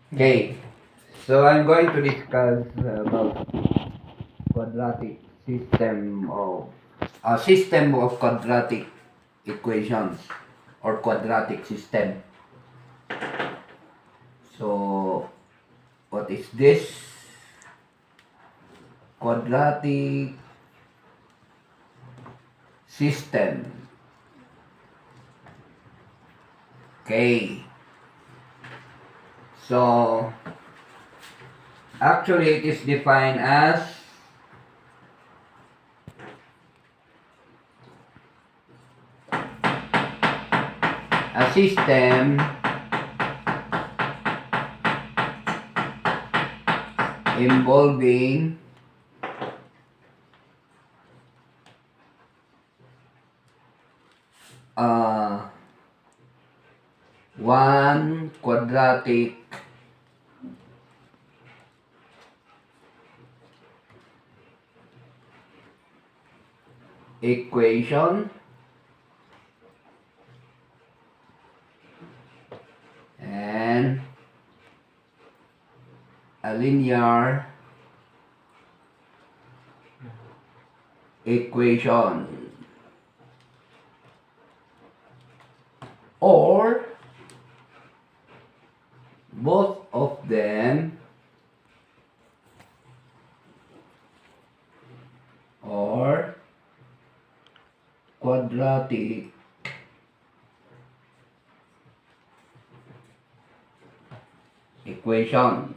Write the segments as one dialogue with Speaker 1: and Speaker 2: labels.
Speaker 1: Okay, so I'm going to discuss about quadratic system of a system of quadratic equations or quadratic system. So, what is this quadratic system? Okay, so actually it is defined as a system involving uh, one quadratic equation and a linear equation, or both of them are quadratic equation.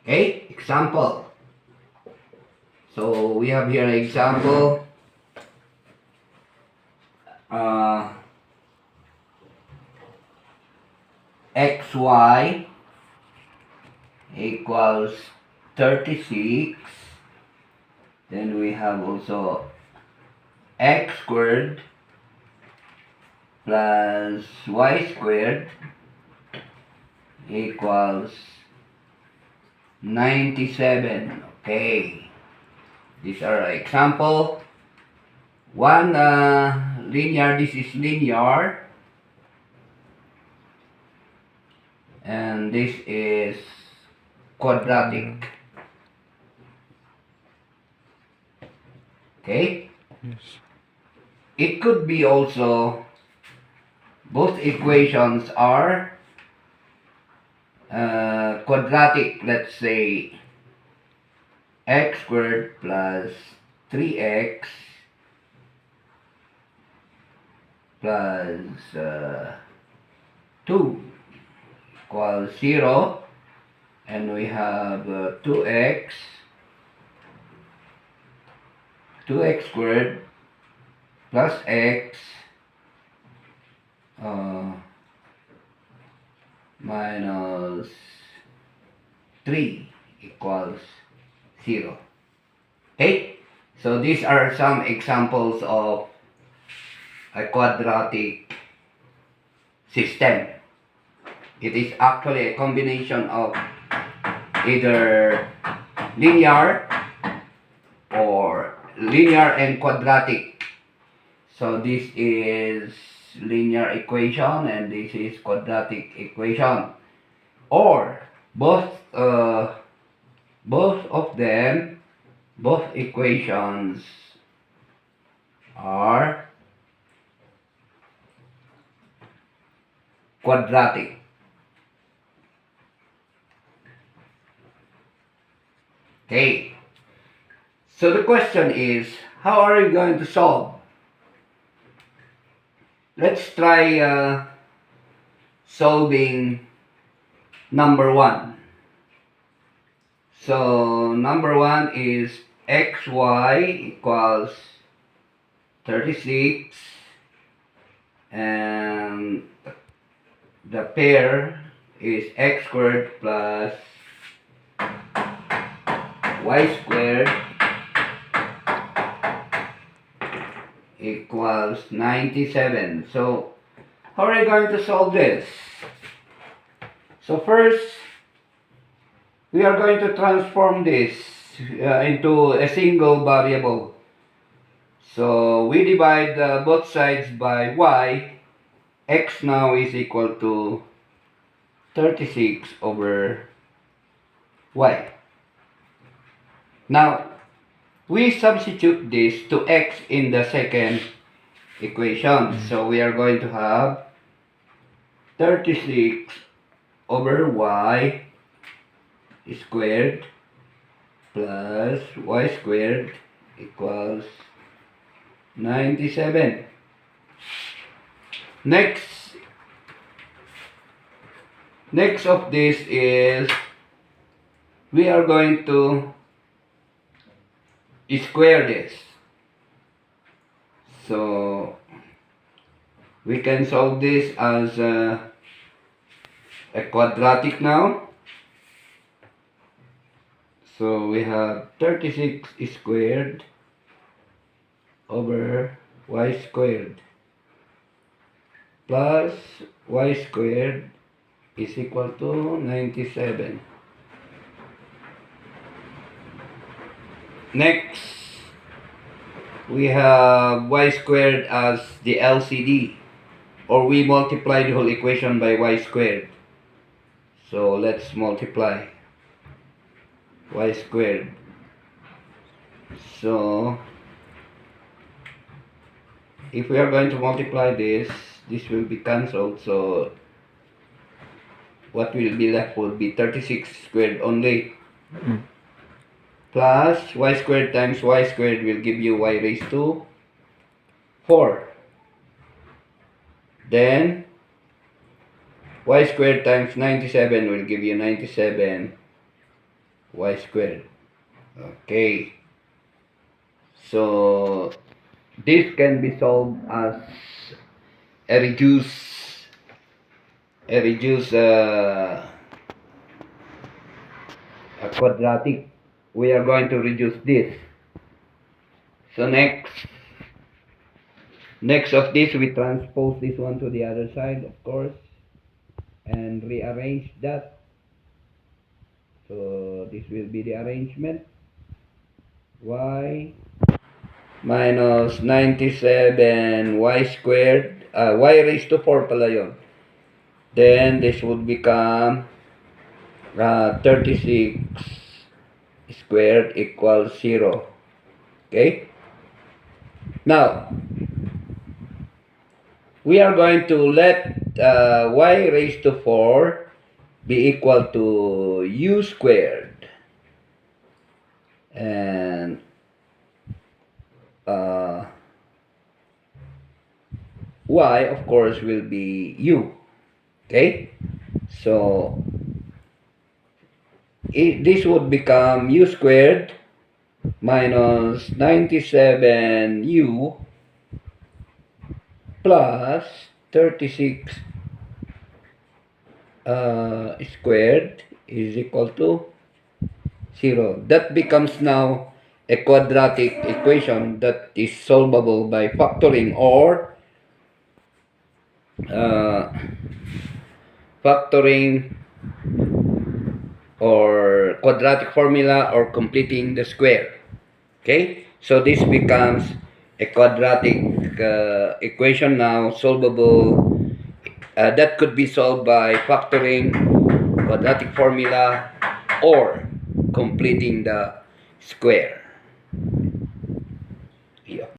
Speaker 1: Okay, example. So we have here an example. Uh, xy equals 36. Then we have also x squared plus y squared equals 97. Okay, these are example. One linear, this is linear, and this is quadratic. Okay,
Speaker 2: Yes.
Speaker 1: it could be also both equations are quadratic. Let's say x squared plus 3x plus 2 equals 0, and we have 2x squared plus x minus 3 equals 0. Okay, so these are some examples of a quadratic system. It is actually a combination of either linear or linear and quadratic. So this is linear equation and this is quadratic equation, or both of them, both equations are quadratic. Okay, so the question is, how are you going to solve? Let's try solving number 1. So number 1 is xy equals 36, and the pair is x squared plus y squared equals 97. So how are you going to solve this? So first, we are going to transform this into a single variable. So we divide both sides by y, x now is equal to 36 over y. Now, we substitute this to x in the second equation. So we are going to have 36 over y squared plus y squared equals 97. Next of this is we are going to square this. So we can solve this as a quadratic now. So we have 36 squared over y squared plus y squared is equal to 97. Next, we have y squared as the LCD, or we multiply the whole equation by y squared. So let's multiply y squared. So if we are going to multiply this will be cancelled. So what will be left will be 36 squared only. Plus y squared times y squared will give you y raised to 4. Then y squared times 97 will give you 97 y squared. Okay. So this can be solved as a quadratic. We are going to reduce this. So next of this, we transpose this one to the other side, of course, and rearrange that. So this will be the arrangement. Y minus 97 y squared, y raised to 4 pala yun. Then this would become 36 squared equals 0. Okay? Now, we are going to let y raised to 4 be equal to u squared. And y, of course, will be u. Okay? So this would become u squared minus 97u plus 36 squared is equal to 0. That becomes now a quadratic equation that is solvable by factoring or quadratic formula or completing the square. Okay, so this becomes a quadratic equation now, solvable, that could be solved by factoring, quadratic formula, or completing the square.